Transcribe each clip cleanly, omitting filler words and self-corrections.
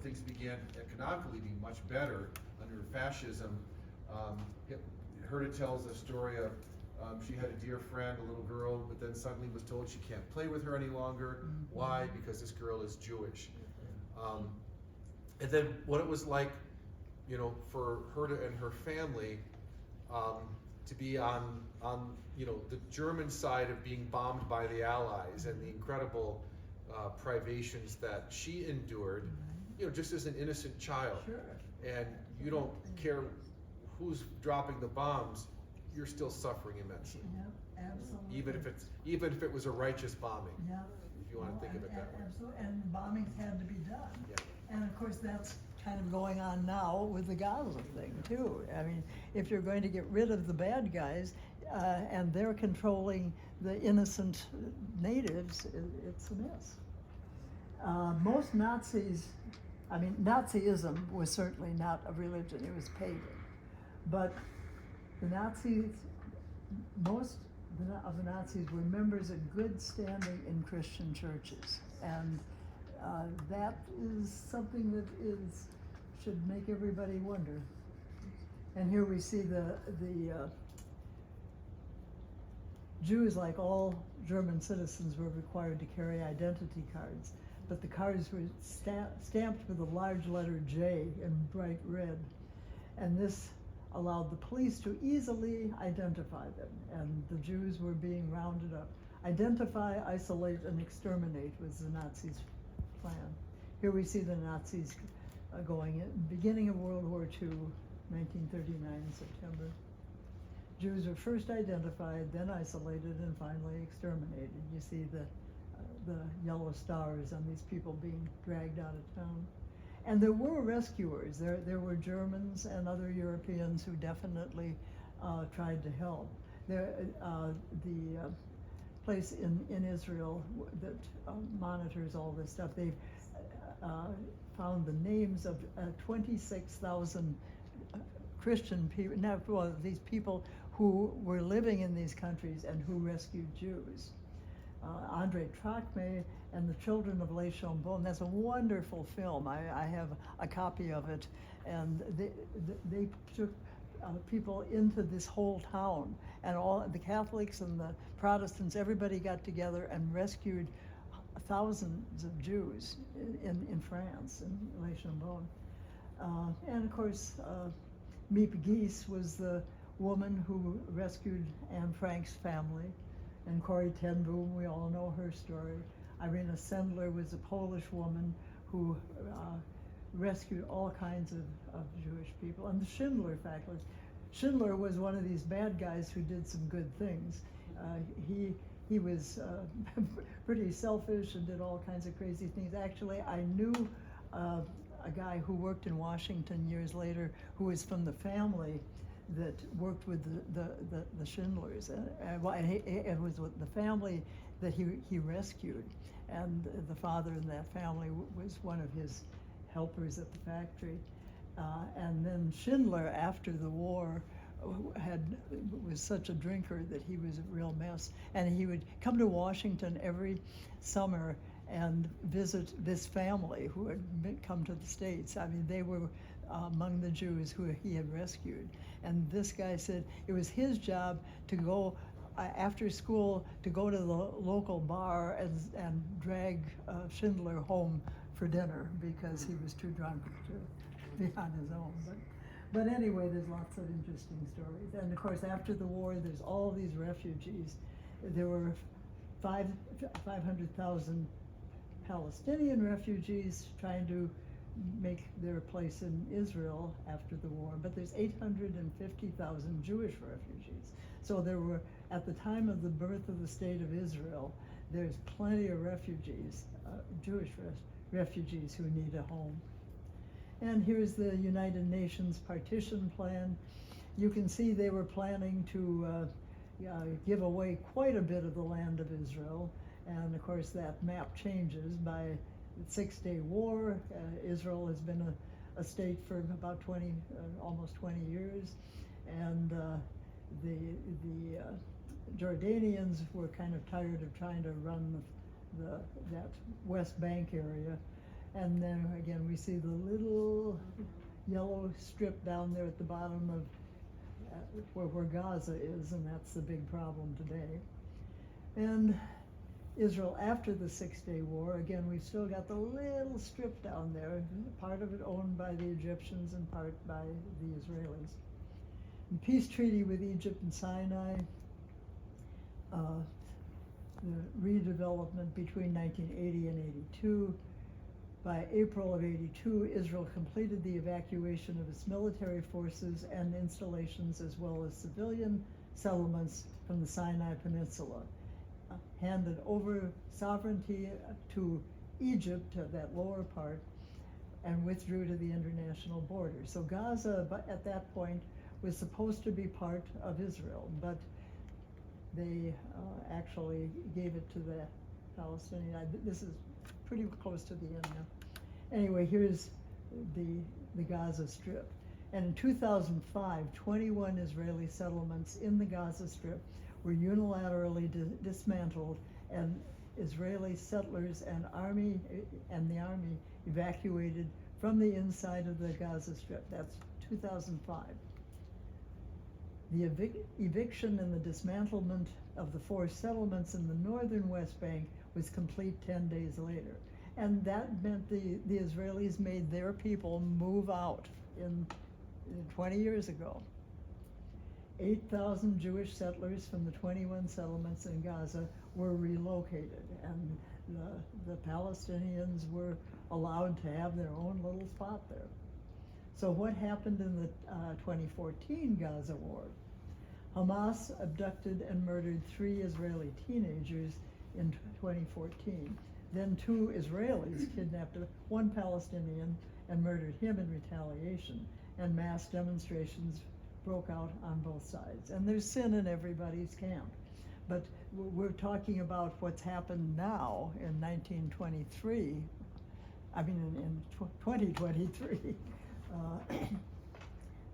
things began economically to be much better under fascism. Herta tells the story of she had a dear friend, a little girl, but then suddenly was told she can't play with her any longer. Why? Because this girl is Jewish. And then what it was like, for Herta and her family to be on the German side of being bombed by the Allies, and the incredible privations that she endured, just as an innocent child. Sure. And you don't care who's dropping the bombs, you're still suffering immensely. Yep, absolutely. Even if it was a righteous bombing. Yeah. If you want to think of it that way. Absolutely, and bombings had to be done. Yeah. And of course, that's kind of going on now with the Gaza thing too. I mean, if you're going to get rid of the bad guys, and they're controlling the innocent natives, it's a mess. Most Nazis, Nazism was certainly not a religion, it was pagan. But the Nazis, most of the Nazis were members of good standing in Christian churches. And that is something that should make everybody wonder. And here we see the Jews, like all German citizens, were required to carry identity cards, but the cards were stamped with a large letter J in bright red, and this allowed the police to easily identify them, and the Jews were being rounded up. Identify, isolate, and exterminate was the Nazis' plan. Here we see the Nazis going in, beginning of World War II, 1939, September. Jews were first identified, then isolated, and finally exterminated. You see the yellow stars on these people being dragged out of town. And there were rescuers. There were Germans and other Europeans who definitely tried to help. The place in Israel that monitors all this stuff, they've found the names of 26,000 Christian people, these people who were living in these countries and who rescued Jews. Andre Trachme and the Children of Le Chambon. That's a wonderful film. I have a copy of it, and they took people into this whole town, and all the Catholics and the Protestants, everybody got together and rescued thousands of Jews in France, in Le Chambon. And of course, Miep Gies was the woman who rescued Anne Frank's family, and Corrie ten Boom, we all know her story. Irena Sendler was a Polish woman who rescued all kinds of Jewish people. And the Schindler faculty. Schindler was one of these bad guys who did some good things. He was pretty selfish and did all kinds of crazy things. Actually, I knew a guy who worked in Washington years later who was from the family that worked with the Schindlers. It was with the family that he rescued, and the father in that family was one of his helpers at the factory. And then Schindler, after the war, was such a drinker that he was a real mess. And he would come to Washington every summer and visit this family who had come to the States. I mean, they were among the Jews who he had rescued. And this guy said it was his job to go after school to go to the local bar and drag Schindler home for dinner because he was too drunk to be on his own. But anyway, there's lots of interesting stories. And of course, after the war, there's all these refugees. There were 500,000 Palestinian refugees trying to make their place in Israel after the war, but there's 850,000 Jewish refugees. So there were, at the time of the birth of the state of Israel, there's plenty of refugees, Jewish refugees who need a home. And here's the United Nations partition plan. You can see they were planning to give away quite a bit of the land of Israel. And of course that map changes by the Six-Day War. Israel has been a state for about almost 20 years. And the Jordanians were kind of tired of trying to run that West Bank area. And then again, we see the little yellow strip down there at the bottom of where Gaza is, and that's the big problem today. And Israel after the Six-Day War, again, we've still got the little strip down there, part of it owned by the Egyptians and part by the Israelis. The peace treaty with Egypt and Sinai, the redevelopment between 1980 and 82. By April of 82, Israel completed the evacuation of its military forces and installations as well as civilian settlements from the Sinai Peninsula, handed over sovereignty to Egypt, that lower part, and withdrew to the international border. So Gaza, at that point, was supposed to be part of Israel, but they actually gave it to the Palestinian. This is pretty close to the end now. Anyway, here's the Gaza Strip. And in 2005, 21 Israeli settlements in the Gaza Strip were unilaterally dismantled, and Israeli settlers and the army evacuated from the inside of the Gaza Strip. That's 2005. The eviction and the dismantlement of the 4 settlements in the northern West Bank was complete 10 days later. And that meant the Israelis made their people move out in 20 years ago. 8,000 Jewish settlers from the 21 settlements in Gaza were relocated, and the Palestinians were allowed to have their own little spot there. So what happened in the 2014 Gaza war? Hamas abducted and murdered 3 Israeli teenagers in 2014. Then 2 Israelis kidnapped 1 Palestinian and murdered him in retaliation, and mass demonstrations broke out on both sides. And there's sin in everybody's camp. But we're talking about what's happened now in 2023.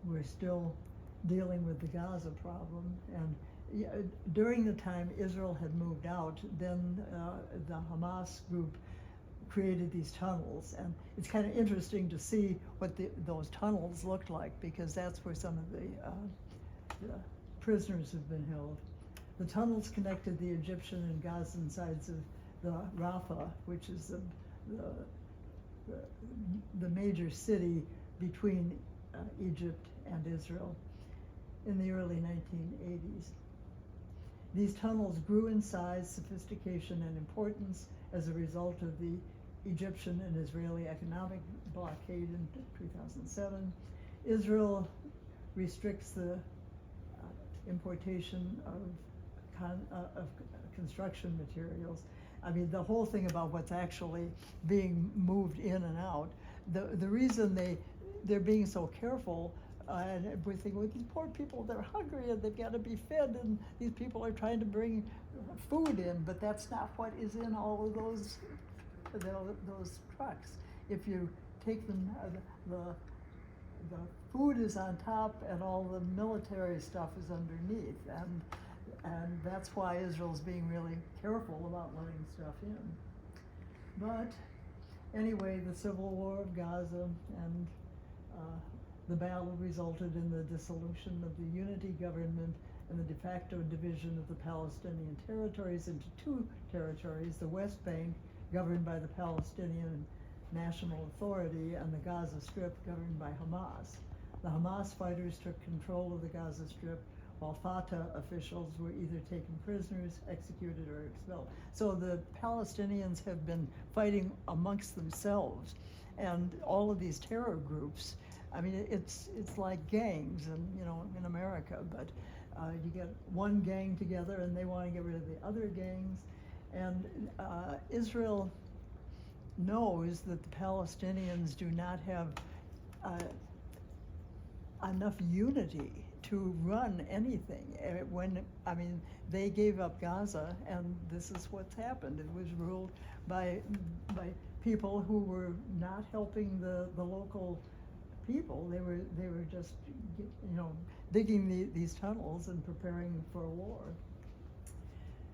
We're still dealing with the Gaza problem. And during the time Israel had moved out, then the Hamas group created these tunnels, and it's kind of interesting to see what those tunnels looked like, because that's where some of the prisoners have been held. The tunnels connected the Egyptian and Gazan sides of the Rafah, which is the major city between Egypt and Israel, in the early 1980s. These tunnels grew in size, sophistication, and importance as a result of the Egyptian and Israeli economic blockade in 2007. Israel restricts the importation of construction materials. I mean, the whole thing about what's actually being moved in and out, the reason they're being so careful, and we're thinking, well, these poor people, they're hungry and they've got to be fed, and these people are trying to bring food in, but that's not what is in all of those trucks. If you take them, the food is on top and all the military stuff is underneath, and that's why Israel's being really careful about letting stuff in. But anyway, the civil war of Gaza and the battle resulted in the dissolution of the unity government and the de facto division of the Palestinian territories into 2 territories, the West Bank, governed by the Palestinian National Authority, and the Gaza Strip, governed by Hamas. The Hamas fighters took control of the Gaza Strip, while Fatah officials were either taken prisoners, executed, or expelled. So the Palestinians have been fighting amongst themselves, and all of these terror groups. I mean, it's like gangs, in America, but you get one gang together and they want to get rid of the other gangs. And Israel knows that the Palestinians do not have enough unity to run anything. They gave up Gaza, and this is what's happened. It was ruled by people who were not helping the local people. They were just, digging these tunnels and preparing for a war.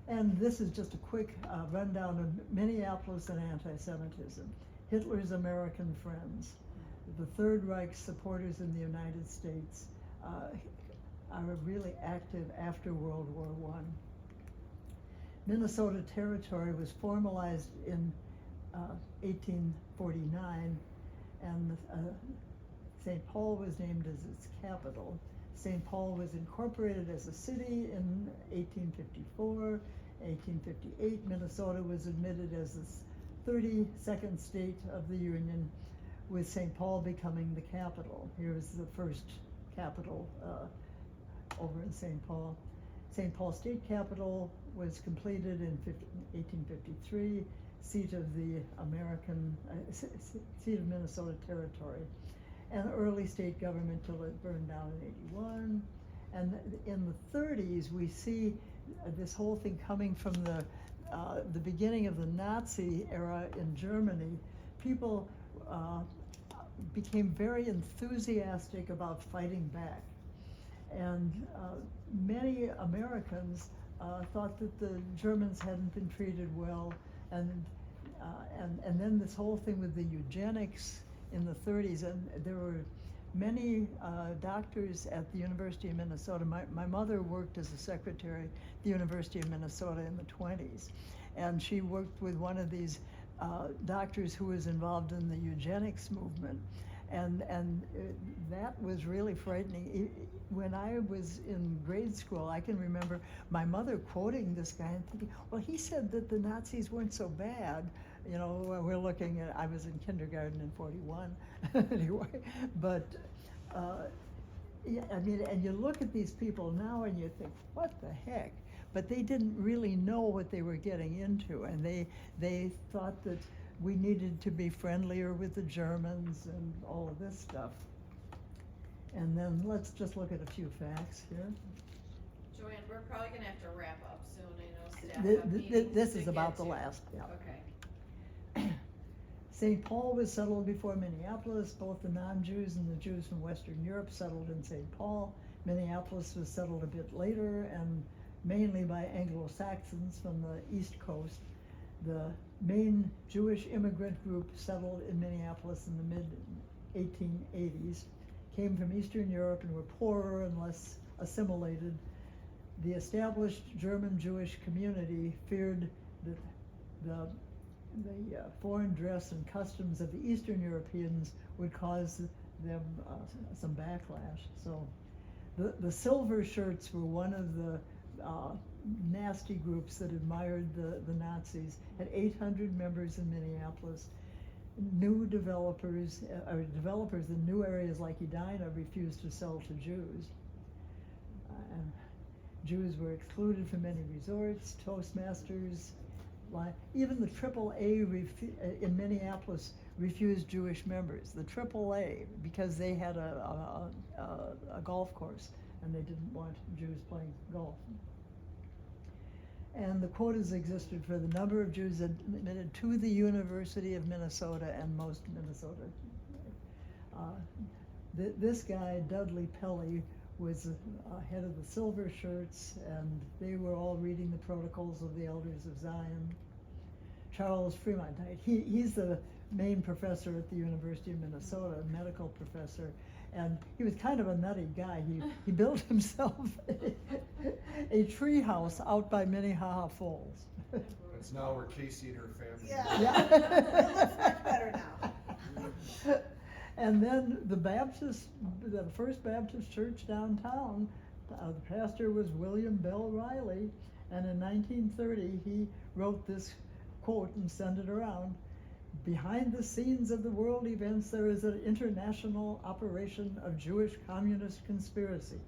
And this is just a quick rundown of Minneapolis and anti-Semitism. Hitler's American friends, the Third Reich supporters in the United States, are really active after World War I. Minnesota Territory was formalized in 1849, and St. Paul was named as its capital. St. Paul was incorporated as a city in 1854. 1858, Minnesota was admitted as the 32nd state of the Union, with St. Paul becoming the capital. Here's the first capital over in St. Paul. St. Paul State Capitol was completed in 1853, seat of the seat of Minnesota Territory, and early state government till it burned down in 81. And in the 30s, we see this whole thing coming from the beginning of the Nazi era in Germany. People became very enthusiastic about fighting back. And many Americans thought that the Germans hadn't been treated well, and then this whole thing with the eugenics in the 30s, and there were many doctors at the University of Minnesota. My mother worked as a secretary at the University of Minnesota in the 20s, and she worked with one of these doctors who was involved in the eugenics movement, and that was really frightening. When I was in grade school, I can remember my mother quoting this guy and thinking, well, he said that the Nazis weren't so bad. You know, we're looking at, I was in kindergarten in 41 anyway, but yeah, I mean, and you look at these people now and you think, what the heck? But they didn't really know what they were getting into, and they thought that we needed to be friendlier with the Germans and all of this stuff. And then let's just look at a few facts here. Joanne, we're probably gonna have to wrap up soon, I know staff have meetings This to is get about the to. last, yeah. Okay. St. Paul was settled before Minneapolis. Both the non-Jews and the Jews from Western Europe settled in St. Paul. Minneapolis was settled a bit later, and mainly by Anglo-Saxons from the East Coast. The main Jewish immigrant group settled in Minneapolis in the mid-1880s, came from Eastern Europe and were poorer and less assimilated. The established German Jewish community feared that the foreign dress and customs of the Eastern Europeans would cause them some backlash. So the Silver Shirts were one of the nasty groups that admired the Nazis, had 800 members in Minneapolis. New developers, developers in new areas like Edina refused to sell to Jews. And Jews were excluded from many resorts, Toastmasters, even the AAA in Minneapolis refused Jewish members. The AAA, because they had a golf course and they didn't want Jews playing golf. And the quotas existed for the number of Jews admitted to the University of Minnesota and most Minnesota. This guy, Dudley Pelley, was head of the Silver Shirts, and they were all reading the Protocols of the Elders of Zion. Charles Fremont, he's the main professor at the University of Minnesota, a medical professor, and he was kind of a nutty guy. He built himself a tree house out by Minnehaha Falls. That's now where Casey and her family. Yeah. It looks much better now. And then the First Baptist Church downtown, the pastor was William Bell Riley, and in 1930 he wrote this quote and sent it around. Behind the scenes of the world events, there is an international operation of Jewish communist conspiracy.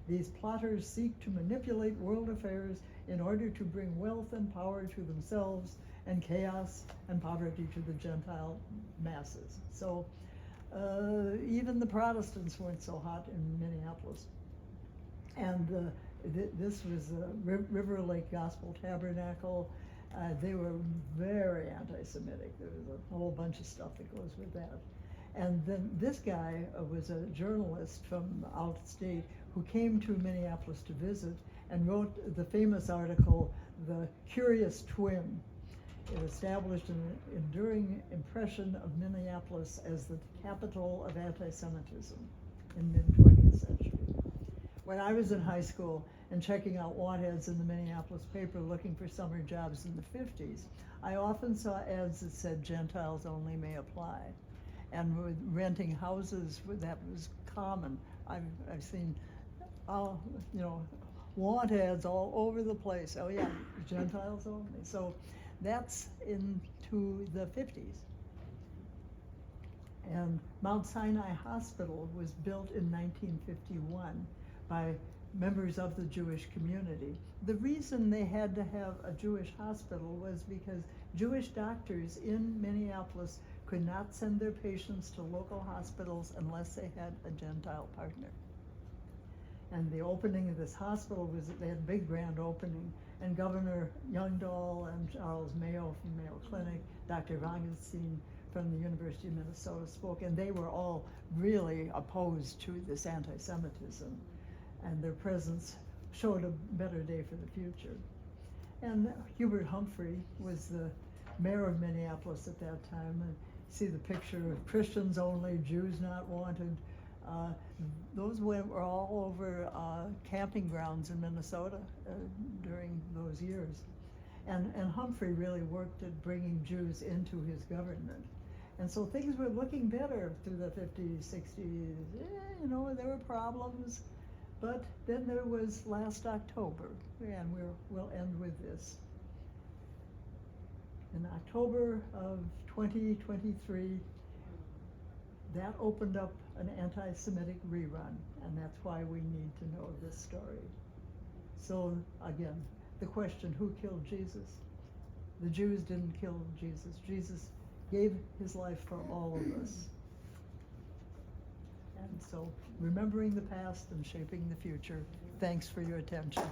These plotters seek to manipulate world affairs in order to bring wealth and power to themselves and chaos and poverty to the Gentile masses. So even the Protestants weren't so hot in Minneapolis. And this was River Lake Gospel Tabernacle. They were very anti-Semitic. There was a whole bunch of stuff that goes with that. And then this guy was a journalist from out of state who came to Minneapolis to visit and wrote the famous article, The Curious Twin. it established an enduring impression of Minneapolis as the capital of anti-Semitism in mid-20th century. When I was in high school and checking out want ads in the Minneapolis paper looking for summer jobs in the 50s, I often saw ads that said Gentiles only may apply. And with renting houses, that was common. I've seen, want ads all over the place. Oh yeah, Gentiles only. So that's into the 50s. And Mount Sinai Hospital was built in 1951 by members of the Jewish community. The reason they had to have a Jewish hospital was because Jewish doctors in Minneapolis could not send their patients to local hospitals unless they had a Gentile partner. And the opening of this hospital they had a big grand opening, and Governor Youngdahl and Charles Mayo from Mayo Clinic, Dr. Wangenstein from the University of Minnesota spoke, and they were all really opposed to this anti-Semitism, and their presence showed a better day for the future. And Hubert Humphrey was the mayor of Minneapolis at that time, and see the picture of Christians only, Jews not wanted. Those were all over camping grounds in Minnesota during those years. And Humphrey really worked at bringing Jews into his government. And so things were looking better through the 50s, 60s. There were problems. But then there was last October, and we'll end with this. In October of 2023, that opened up an anti-Semitic rerun, and that's why we need to know this story. So again, the question, who killed Jesus? The Jews didn't kill Jesus. Jesus gave his life for all of us. And so, remembering the past and shaping the future. Thanks for your attention.